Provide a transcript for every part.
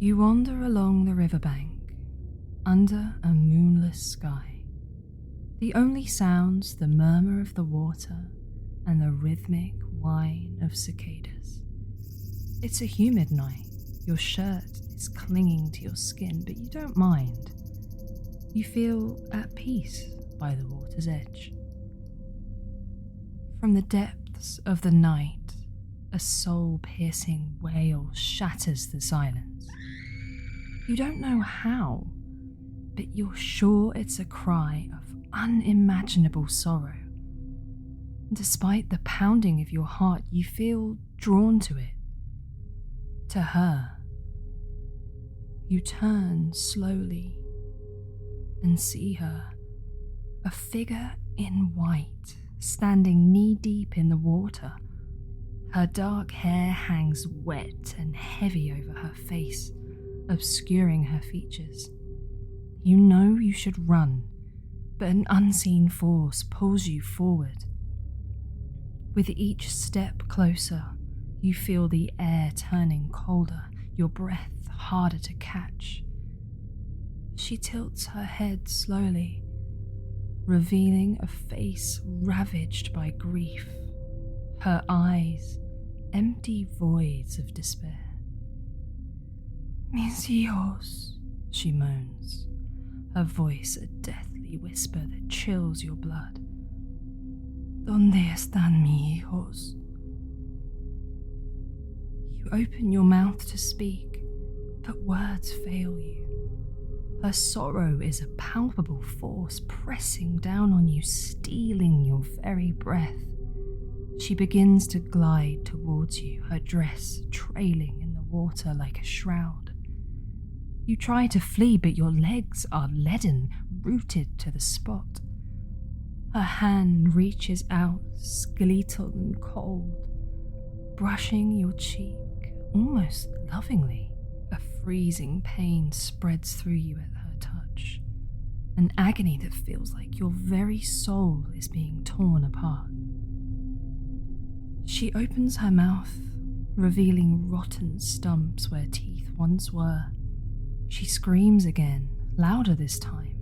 You wander along the riverbank, under a moonless sky. The only sounds the murmur of the water and the rhythmic whine of cicadas. It's a humid night. Your shirt is clinging to your skin, but you don't mind. You feel at peace by the water's edge. From the depths of the night, a soul-piercing wail shatters the silence. You don't know how, but you're sure it's a cry of unimaginable sorrow. Despite the pounding of your heart, you feel drawn to it, to her. You turn slowly and see her, a figure in white, standing knee-deep in the water. Her dark hair hangs wet and heavy over her face, obscuring her features. You know you should run, but an unseen force pulls you forward. With each step closer, you feel the air turning colder, your breath harder to catch. She tilts her head slowly, revealing a face ravaged by grief, her eyes empty voids of despair. "Mis hijos," she moans, her voice a deathly whisper that chills your blood. "Donde estan mis hijos?" You open your mouth to speak, but words fail you. Her sorrow is a palpable force pressing down on you, stealing your very breath. She begins to glide towards you, her dress trailing in the water like a shroud. You try to flee, but your legs are leaden, rooted to the spot. Her hand reaches out, skeletal and cold, brushing your cheek almost lovingly. A freezing pain spreads through you at her touch, an agony that feels like your very soul is being torn apart. She opens her mouth, revealing rotten stumps where teeth once were. She screams again, louder this time,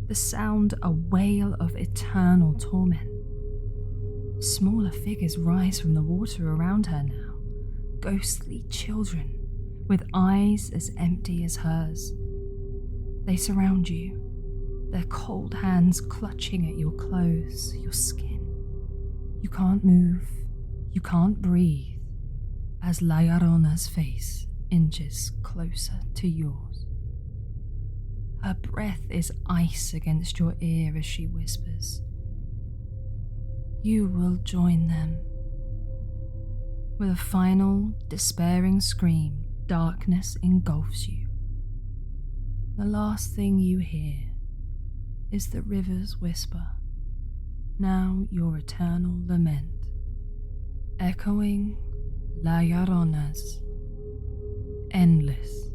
the sound a wail of eternal torment. Smaller figures rise from the water around her now, ghostly children with eyes as empty as hers. They surround you, their cold hands clutching at your clothes, your skin. You can't move, you can't breathe, as Llorona's face inches closer to yours. Her breath is ice against your ear as she whispers, "You will join them." With a final, despairing scream, darkness engulfs you. The last thing you hear is the river's whisper, now your eternal lament, echoing La Llorona's endless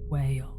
wail.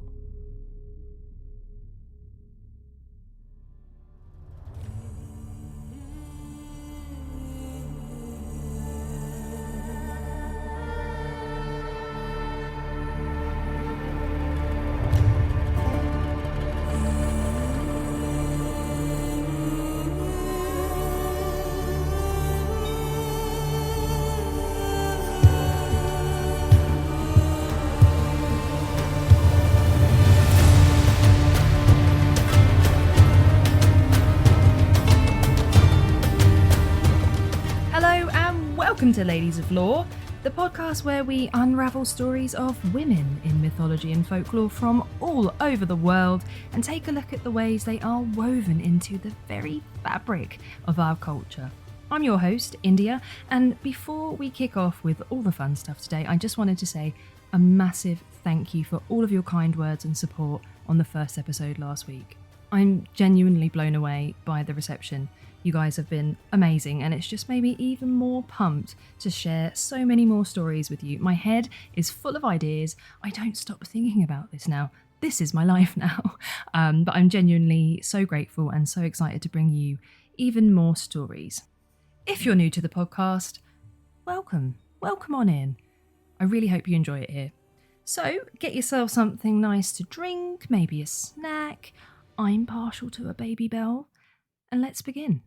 Welcome to Ladies of Lore, the podcast where we unravel stories of women in mythology and folklore from all over the world and take a look at the ways they are woven into the very fabric of our culture. I'm your host, India, and before we kick off with all the fun stuff today, I just wanted to say a massive thank you for all of your kind words and support on the first episode last week. I'm genuinely blown away by the reception. You guys have been amazing, and it's just made me even more pumped to share so many more stories with you. My head is full of ideas. I don't stop thinking about this now. This is my life now. But I'm genuinely so grateful and so excited to bring you even more stories. If you're new to the podcast, welcome on in. I really hope you enjoy it here. So get yourself something nice to drink, maybe a snack. I'm partial to a baby bell. And let's begin.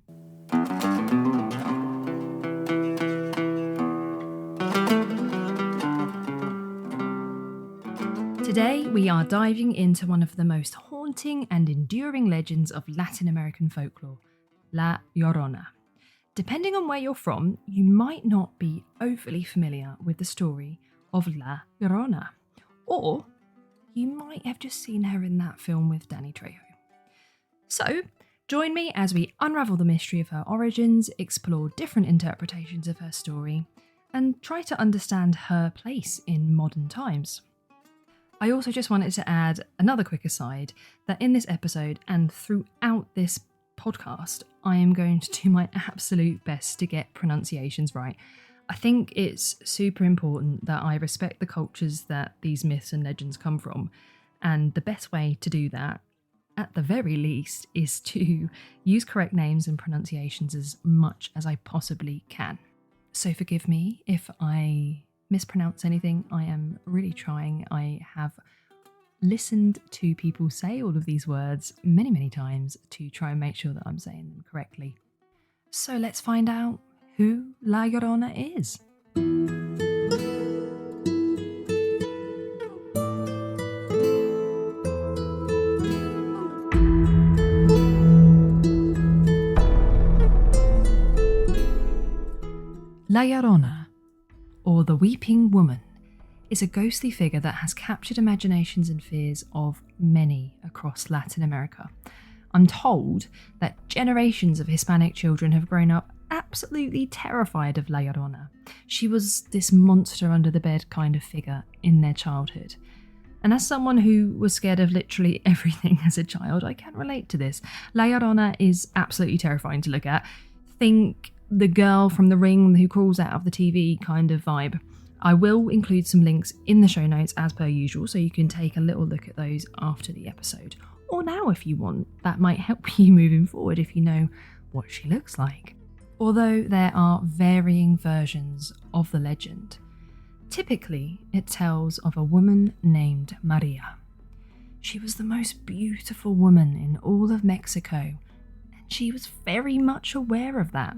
Today, we are diving into one of the most haunting and enduring legends of Latin American folklore, La Llorona. Depending on where you're from, you might not be overly familiar with the story of La Llorona, or you might have just seen her in that film with Danny Trejo. So, join me as we unravel the mystery of her origins, explore different interpretations of her story, and try to understand her place in modern times. I also just wanted to add another quick aside that in this episode and throughout this podcast, I am going to do my absolute best to get pronunciations right. I think it's super important that I respect the cultures that these myths and legends come from, and the best way to do that, at the very least, is to use correct names and pronunciations as much as I possibly can. So forgive me if I mispronounce anything. I am really trying. I have listened to people say all of these words many times to try and make sure that I'm saying them correctly. So let's find out who La Llorona is. La Llorona, or the Weeping Woman, is a ghostly figure that has captured imaginations and fears of many across Latin America. I'm told that generations of Hispanic children have grown up absolutely terrified of La Llorona. She was this monster under the bed kind of figure in their childhood. And as someone who was scared of literally everything as a child, I can relate to this. La Llorona is absolutely terrifying to look at. Think the girl from The Ring who crawls out of the TV kind of vibe. I will include some links in the show notes as per usual, so you can take a little look at those after the episode. Or now if you want. That might help you moving forward if you know what she looks like. Although there are varying versions of the legend, typically it tells of a woman named Maria. She was the most beautiful woman in all of Mexico, and she was very much aware of that.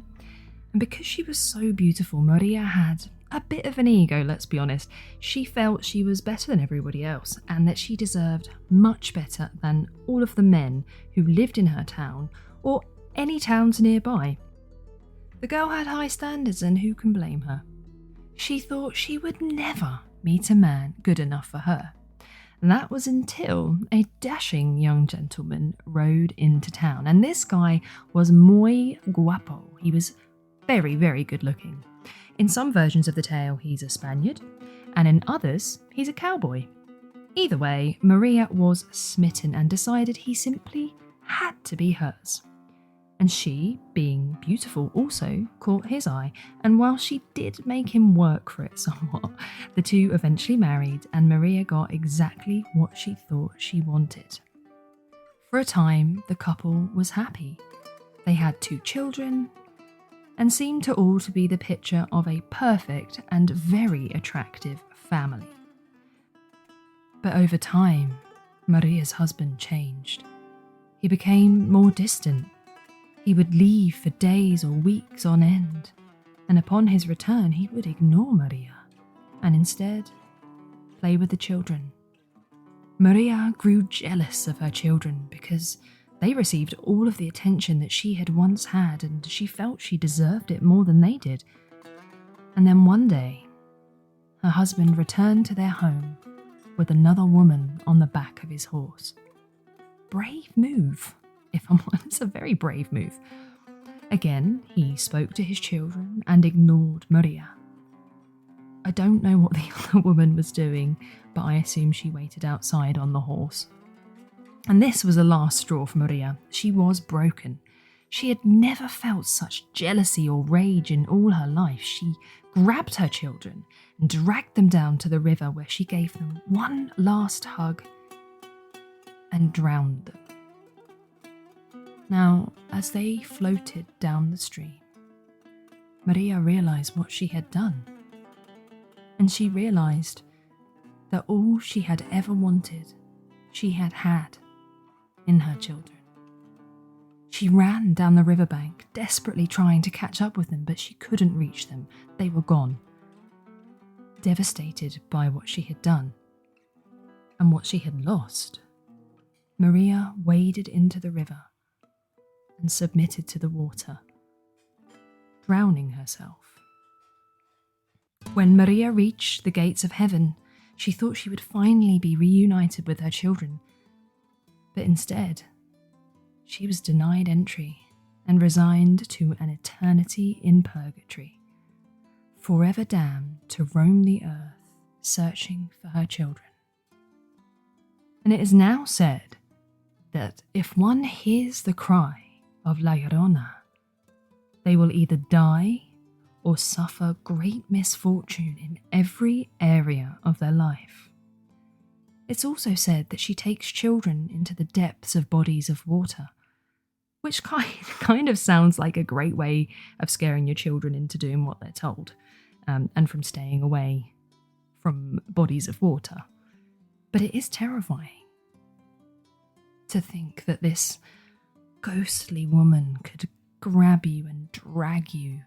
And because she was so beautiful, Maria had a bit of an ego, let's be honest. She felt she was better than everybody else and that she deserved much better than all of the men who lived in her town or any towns nearby. The girl had high standards, and who can blame her? She thought she would never meet a man good enough for her. And that was until a dashing young gentleman rode into town, and this guy was muy guapo. He was very good looking. In some versions of the tale, he's a Spaniard, and in others, he's a cowboy. Either way, Maria was smitten and decided he simply had to be hers. And she, being beautiful, also caught his eye, and while she did make him work for it somewhat, the two eventually married, and Maria got exactly what she thought she wanted. For a time, the couple was happy. They had 2 children, and seemed to all to be the picture of a perfect and very attractive family. But over time, Maria's husband changed. He became more distant. He would leave for days or weeks on end, and upon his return he would ignore Maria, and instead play with the children. Maria grew jealous of her children because they received all of the attention that she had once had, and she felt she deserved it more than they did. And then one day, her husband returned to their home with another woman on the back of his horse. Brave move, if I'm honest, a very brave move. Again, he spoke to his children and ignored Maria. I don't know what the other woman was doing, but I assume she waited outside on the horse. And this was the last straw for Maria. She was broken. She had never felt such jealousy or rage in all her life. She grabbed her children and dragged them down to the river, where she gave them one last hug and drowned them. Now, as they floated down the stream, Maria realised what she had done. And she realised that all she had ever wanted, she had had in her children. She ran down the riverbank, desperately trying to catch up with them, but she couldn't reach them. They were gone. Devastated by what she had done and what she had lost, Maria waded into the river and submitted to the water, drowning herself. When Maria reached the gates of heaven, she thought she would finally be reunited with her children, but instead, she was denied entry and resigned to an eternity in purgatory, forever damned to roam the earth searching for her children. And it is now said that if one hears the cry of La Llorona, they will either die or suffer great misfortune in every area of their life. It's also said that she takes children into the depths of bodies of water, which kind of sounds like a great way of scaring your children into doing what they're told, and from staying away from bodies of water. But it is terrifying to think that this ghostly woman could grab you and drag you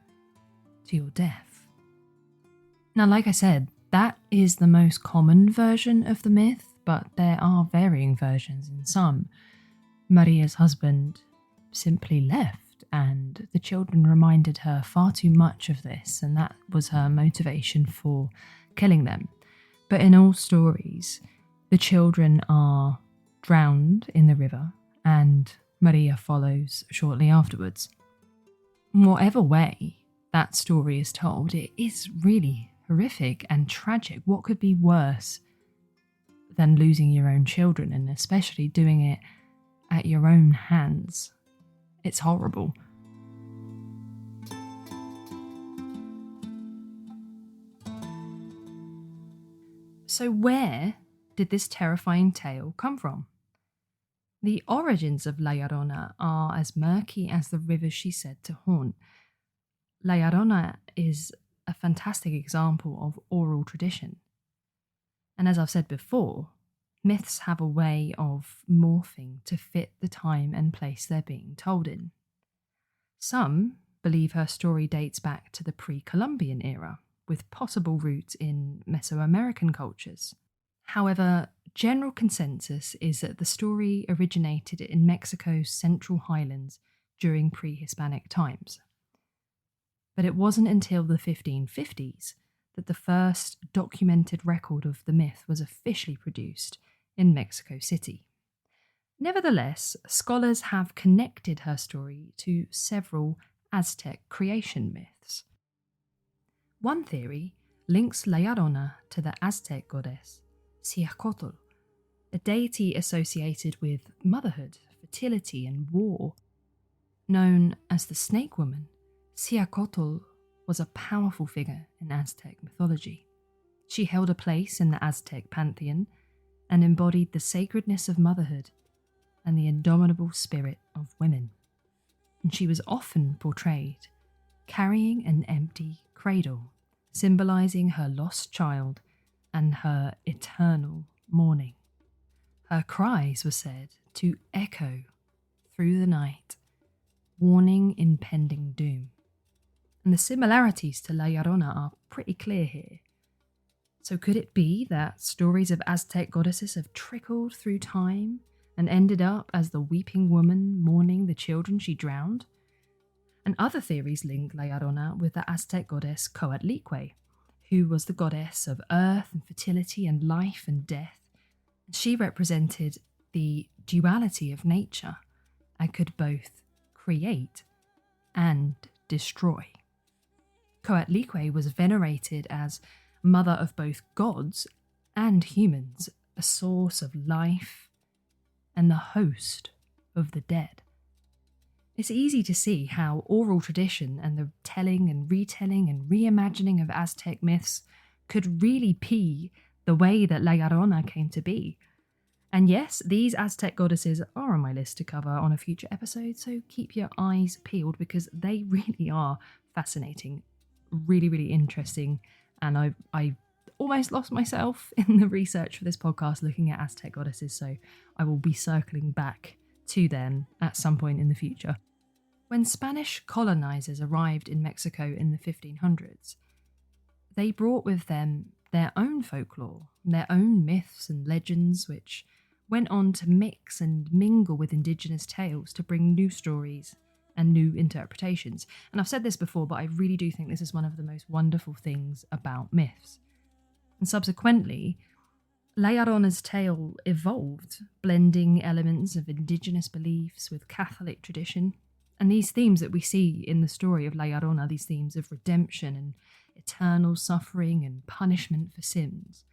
to your death. Now, like I said, that is the most common version of the myth, but there are varying versions. In some, Maria's husband simply left, and the children reminded her far too much of this, and that was her motivation for killing them. But in all stories, the children are drowned in the river, and Maria follows shortly afterwards. Whatever way that story is told, it is really horrific and tragic. What could be worse than losing your own children, and especially doing it at your own hands? It's horrible. So where did this terrifying tale come from? The origins of La Llorona are as murky as the river she said to haunt. La Llorona is a fantastic example of oral tradition. And as I've said before, myths have a way of morphing to fit the time and place they're being told in. Some believe her story dates back to the pre-Columbian era, with possible roots in Mesoamerican cultures. However, general consensus is that the story originated in Mexico's Central Highlands during pre-Hispanic times. But it wasn't until the 1550s that the first documented record of the myth was officially produced in Mexico City. Nevertheless, scholars have connected her story to several Aztec creation myths. One theory links La Llorona to the Aztec goddess Ciacotl, a deity associated with motherhood, fertility, and war. Known as the Snake Woman, Ciacotl was a powerful figure in Aztec mythology. She held a place in the Aztec pantheon and embodied the sacredness of motherhood and the indomitable spirit of women. And she was often portrayed carrying an empty cradle, symbolizing her lost child and her eternal mourning. Her cries were said to echo through the night, warning impending doom. And the similarities to La Llorona are pretty clear here. So could it be that stories of Aztec goddesses have trickled through time and ended up as the weeping woman mourning the children she drowned? And other theories link La Llorona with the Aztec goddess Coatlicue, who was the goddess of earth and fertility and life and death. She represented the duality of nature and could both create and destroy. Coatlicue was venerated as mother of both gods and humans, a source of life and the host of the dead. It's easy to see how oral tradition and the telling and retelling and reimagining of Aztec myths could really be the way that La Llorona came to be. And yes, these Aztec goddesses are on my list to cover on a future episode, so keep your eyes peeled because they really are fascinating, really, really interesting, and I almost lost myself in the research for this podcast looking at Aztec goddesses, so I will be circling back to them at some point in the future. When Spanish colonizers arrived in Mexico in the 1500s, they brought with them their own folklore, their own myths and legends, which went on to mix and mingle with indigenous tales to bring new stories and new interpretations. And I've said this before, but I really do think this is one of the most wonderful things about myths. And subsequently, La Llorona's tale evolved, blending elements of indigenous beliefs with Catholic tradition. And these themes that we see in the story of La Llorona, these themes of redemption and eternal suffering and punishment for sins,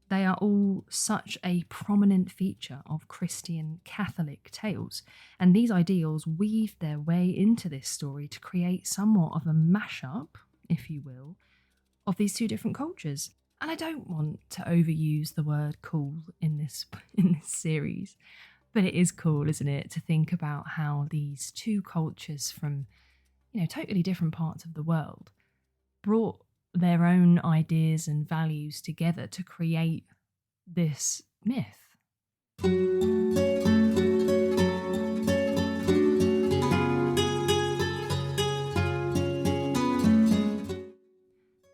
they are all such a prominent feature of Christian Catholic tales, and these ideals weave their way into this story to create somewhat of a mashup, if you will, of these two different cultures. And I don't want to overuse the word cool in this series, but it is cool, isn't it, to think about how these two cultures from, totally different parts of the world brought their own ideas and values together to create this myth.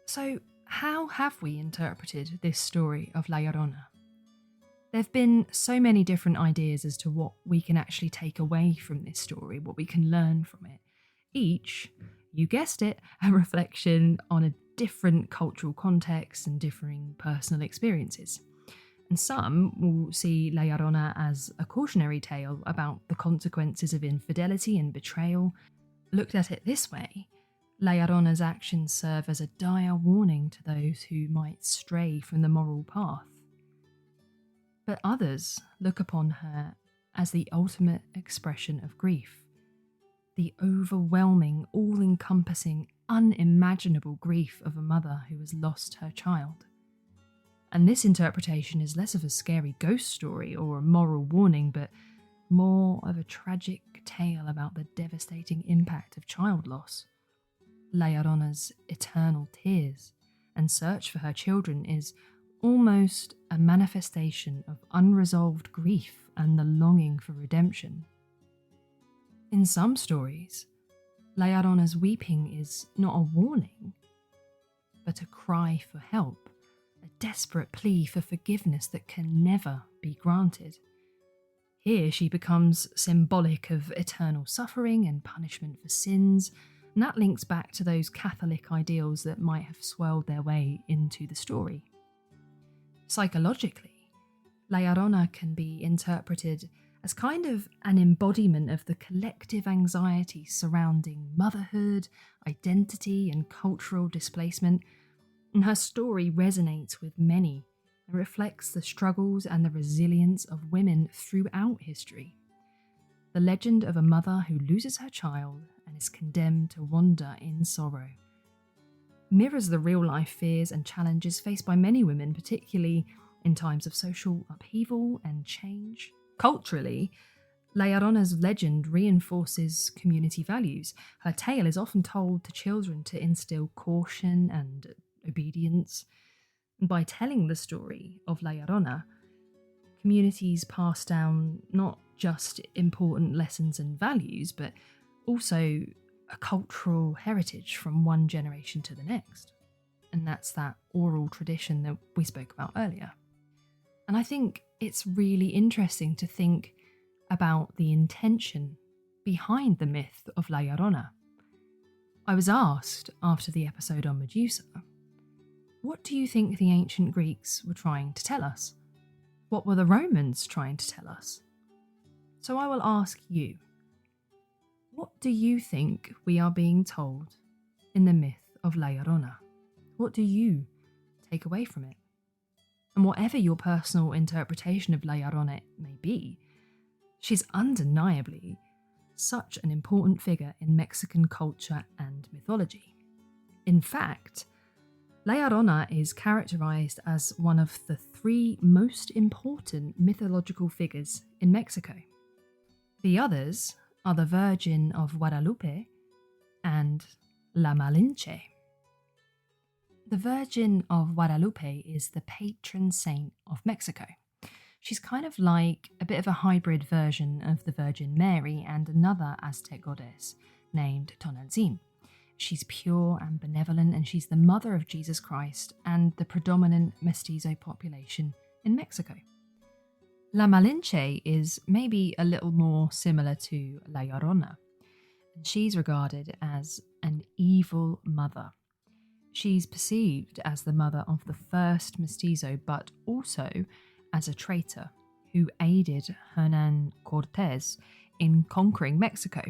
So, how have we interpreted this story of La Llorona? There have been so many different ideas as to what we can actually take away from this story, what we can learn from it. Each, you guessed it, a reflection on a different cultural context and differing personal experiences. And some will see La Llorona as a cautionary tale about the consequences of infidelity and betrayal. Looked at it this way, La Llorona's actions serve as a dire warning to those who might stray from the moral path. But others look upon her as the ultimate expression of grief, the overwhelming, all-encompassing, unimaginable grief of a mother who has lost her child. And this interpretation is less of a scary ghost story or a moral warning, but more of a tragic tale about the devastating impact of child loss. La Llorona's eternal tears and search for her children is almost a manifestation of unresolved grief and the longing for redemption. In some stories, La Llorona's weeping is not a warning, but a cry for help, a desperate plea for forgiveness that can never be granted. Here she becomes symbolic of eternal suffering and punishment for sins, and that links back to those Catholic ideals that might have swirled their way into the story. Psychologically, La Llorona can be interpreted as kind of an embodiment of the collective anxiety surrounding motherhood, identity, and cultural displacement, and her story resonates with many and reflects the struggles and the resilience of women throughout history. The legend of a mother who loses her child and is condemned to wander in sorrow mirrors the real-life fears and challenges faced by many women, particularly in times of social upheaval and change. Culturally, La Llorona's legend reinforces community values. Her tale is often told to children to instill caution and obedience. And by telling the story of La Llorona, communities pass down not just important lessons and values, but also a cultural heritage from one generation to the next. And that's that oral tradition that we spoke about earlier. And I think it's really interesting to think about the intention behind the myth of La Llorona. I was asked after the episode on Mestizo, what do you think the ancient Greeks were trying to tell us? What were the Romans trying to tell us? So I will ask you, what do you think we are being told in the myth of La Llorona? What do you take away from it? And whatever your personal interpretation of La Llorona may be, she's undeniably such an important figure in Mexican culture and mythology. In fact, La Llorona is characterized as one of the three most important mythological figures in Mexico. The others are the Virgin of Guadalupe and La Malinche. The Virgin of Guadalupe is the patron saint of Mexico. She's kind of like a bit of a hybrid version of the Virgin Mary and another Aztec goddess named Tonantzin. She's pure and benevolent, and she's the mother of Jesus Christ and the predominant Mestizo population in Mexico. La Malinche is maybe a little more similar to La Llorona. She's regarded as an evil mother. She's perceived as the mother of the first Mestizo, but also as a traitor who aided Hernan Cortés in conquering Mexico.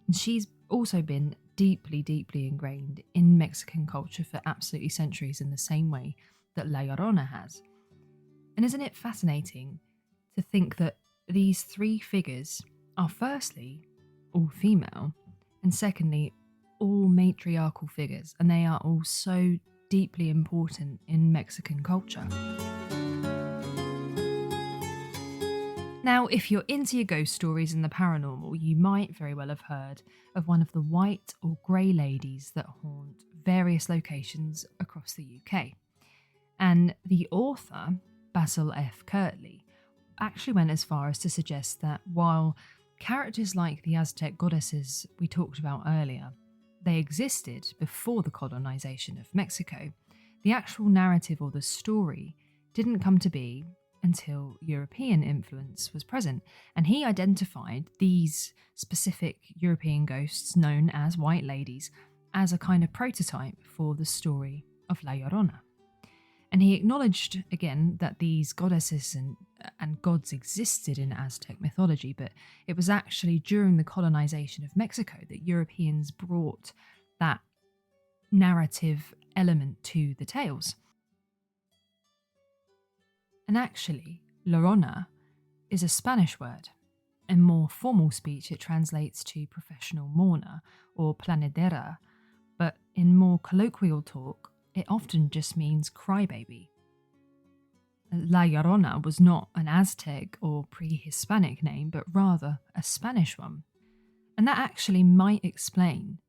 And she's also been deeply, deeply ingrained in Mexican culture for absolutely centuries in the same way that La Llorona has. And isn't it fascinating to think that these three figures are firstly all female and secondly all matriarchal figures, and they are all so deeply important in Mexican culture. Now, if you're into your ghost stories and the paranormal, you might very well have heard of one of the white or grey ladies that haunt various locations across the UK. And the author, Basil F. Kirtley, actually went as far as to suggest that while characters like the Aztec goddesses we talked about earlier, they existed before the colonization of Mexico, the actual narrative or the story didn't come to be until European influence was present, and he identified these specific European ghosts known as white ladies as a kind of prototype for the story of La Llorona. And he acknowledged again that these goddesses and gods existed in Aztec mythology, but it was actually during the colonization of Mexico that Europeans brought that narrative element to the tales. And actually, Llorona is a Spanish word. In more formal speech, it translates to professional mourner or planadera, but in more colloquial talk, it often just means crybaby. La Llorona was not an Aztec or pre-Hispanic name, but rather a Spanish one. And that actually might explain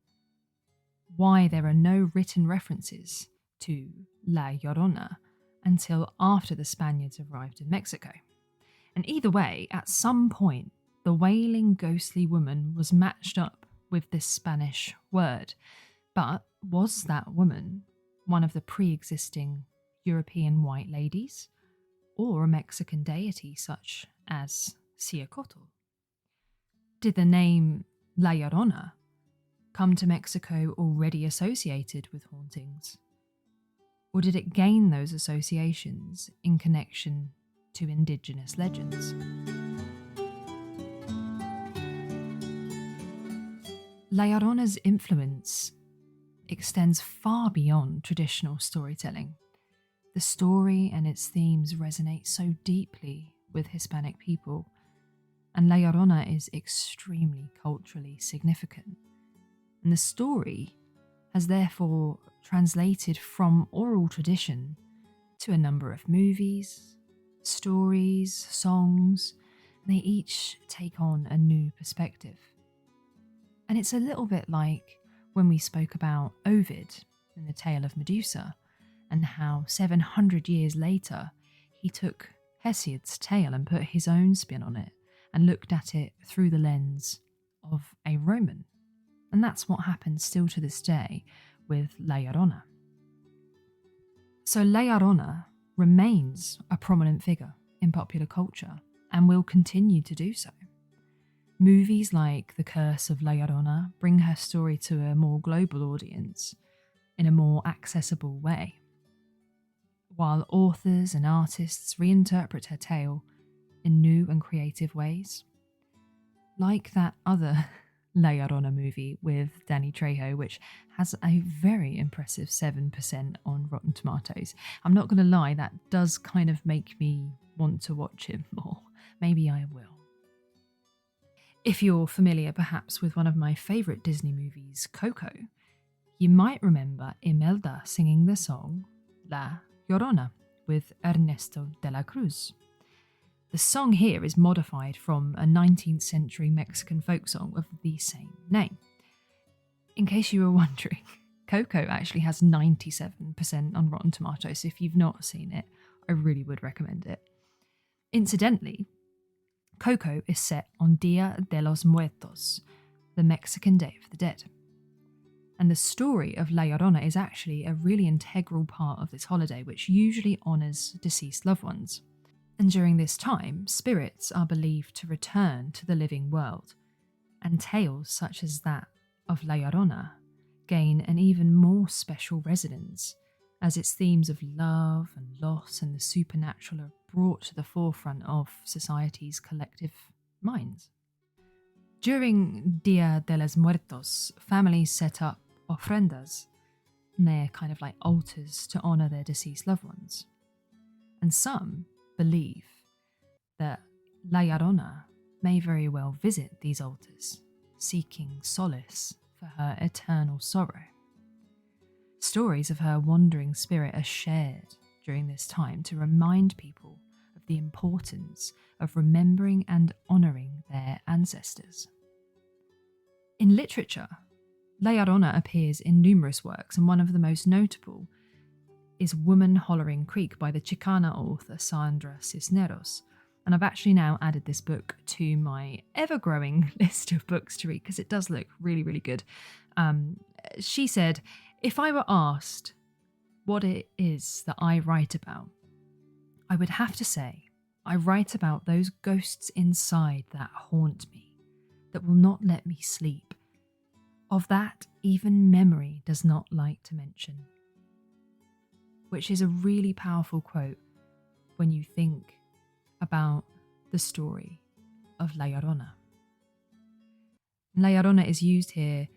why there are no written references to La Llorona until after the Spaniards arrived in Mexico. And either way, at some point, the wailing ghostly woman was matched up with this Spanish word. But was that woman one of the pre-existing European white ladies, or a Mexican deity such as Ciacotl? Did the name La Llorona come to Mexico already associated with hauntings? Or did it gain those associations in connection to indigenous legends? La Llorona's influence extends far beyond traditional storytelling. The story and its themes resonate so deeply with Hispanic people, and La Llorona is extremely culturally significant. And the story has therefore translated from oral tradition to a number of movies, stories, songs, and they each take on a new perspective. And it's a little bit like when we spoke about Ovid in the Tale of Medusa, and how 700 years later he took Hesiod's tale and put his own spin on it and looked at it through the lens of a Roman. And that's what happens still to this day with La Llorona. So La Llorona remains a prominent figure in popular culture and will continue to do so. Movies like The Curse of La Llorona bring her story to a more global audience in a more accessible way, while authors and artists reinterpret her tale in new and creative ways. Like that other La Llorona movie with Danny Trejo, which has a very impressive 7% on Rotten Tomatoes. I'm not going to lie, that does kind of make me want to watch it more. Maybe I will. If you're familiar perhaps with one of my favourite Disney movies, Coco, you might remember Imelda singing the song La Llorona with Ernesto de la Cruz. The song here is modified from a 19th century Mexican folk song of the same name. In case you were wondering, Coco actually has 97% on Rotten Tomatoes, so if you've not seen it, I really would recommend it. Incidentally, Coco is set on Dia de los Muertos, the Mexican Day of the Dead. And the story of La Llorona is actually a really integral part of this holiday, which usually honours deceased loved ones. And during this time, spirits are believed to return to the living world, and tales such as that of La Llorona gain an even more special resonance, as its themes of love and loss and the supernatural are brought to the forefront of society's collective minds. During Dia de los Muertos, families set up ofrendas, and they're kind of like altars to honour their deceased loved ones. And some believe that La Llorona may very well visit these altars, seeking solace for her eternal sorrow. Stories of her wandering spirit are shared during this time to remind people of the importance of remembering and honouring their ancestors. In literature, La Llorona appears in numerous works, and one of the most notable is Woman Hollering Creek by the Chicana author Sandra Cisneros. And I've actually now added this book to my ever-growing list of books to read because it does look really, really good. She said, "If I were asked what it is that I write about, I would have to say I write about those ghosts inside that haunt me, that will not let me sleep. Of that, even memory does not like to mention." Which is a really powerful quote when you think about the story of La Llorona. La Llorona is used here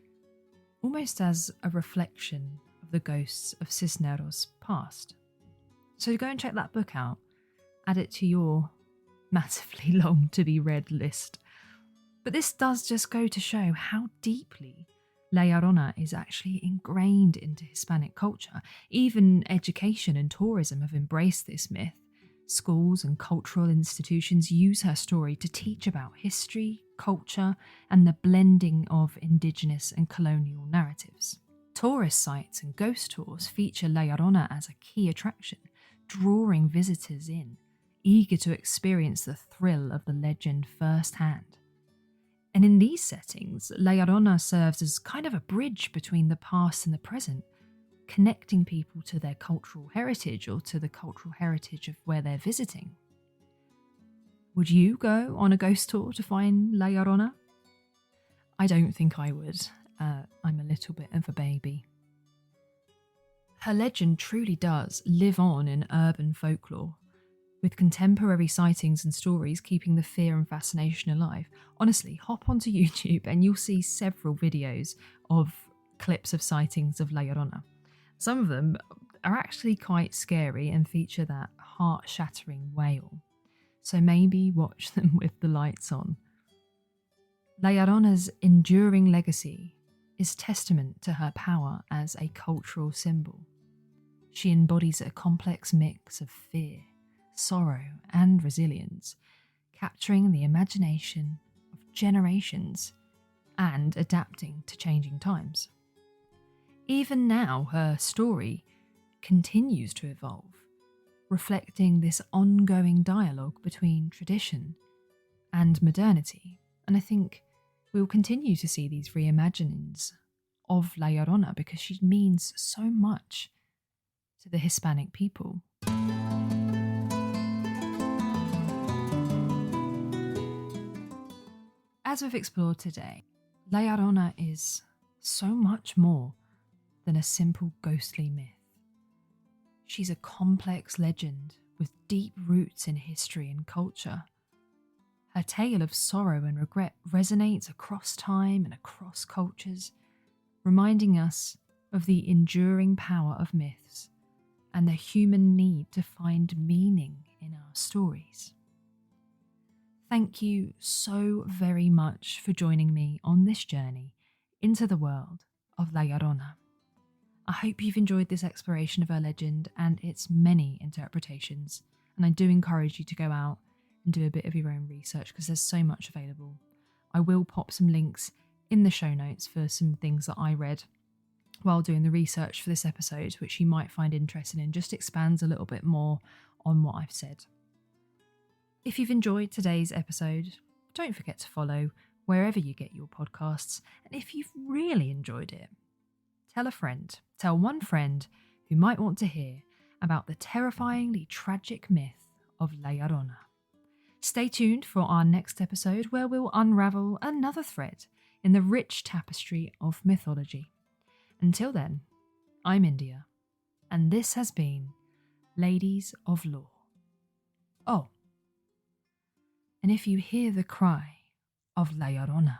almost as a reflection of the ghosts of Cisneros' past. So go and check that book out. Add it to your massively long to be read list. But this does just go to show how deeply La Llorona is actually ingrained into Hispanic culture. Even education and tourism have embraced this myth. Schools and cultural institutions use her story to teach about history, culture, and the blending of indigenous and colonial narratives. Tourist sites and ghost tours feature La Llorona as a key attraction, drawing visitors in, eager to experience the thrill of the legend firsthand. And in these settings, La Llorona serves as kind of a bridge between the past and the present, connecting people to their cultural heritage or to the cultural heritage of where they're visiting. Would you go on a ghost tour to find La Llorona? I don't think I would. I'm a little bit of a baby. Her legend truly does live on in urban folklore, with contemporary sightings and stories keeping the fear and fascination alive. Honestly, hop onto YouTube and you'll see several videos of clips of sightings of La Llorona. Some of them are actually quite scary and feature that heart-shattering wail, so maybe watch them with the lights on. La Llorona's enduring legacy is testament to her power as a cultural symbol. She embodies a complex mix of fear, sorrow, and resilience, capturing the imagination of generations and adapting to changing times. Even now, her story continues to evolve, reflecting this ongoing dialogue between tradition and modernity. And I think we'll continue to see these reimaginings of La Llorona because she means so much to the Hispanic people. As we've explored today, La Llorona is so much more than a simple ghostly myth. She's a complex legend with deep roots in history and culture. Her tale of sorrow and regret resonates across time and across cultures, reminding us of the enduring power of myths and the human need to find meaning in our stories. Thank you so very much for joining me on this journey into the world of La Llorona. I hope you've enjoyed this exploration of her legend and its many interpretations, and I do encourage you to go out and do a bit of your own research because there's so much available. I will pop some links in the show notes for some things that I read while doing the research for this episode, which you might find interesting and just expands a little bit more on what I've said. If you've enjoyed today's episode, don't forget to follow wherever you get your podcasts. And if you've really enjoyed it, tell a friend, tell one friend who might want to hear about the terrifyingly tragic myth of La Llorona. Stay tuned for our next episode where we'll unravel another thread in the rich tapestry of mythology. Until then, I'm India, and this has been Ladies of Lore. Oh, and if you hear the cry of La Llorona,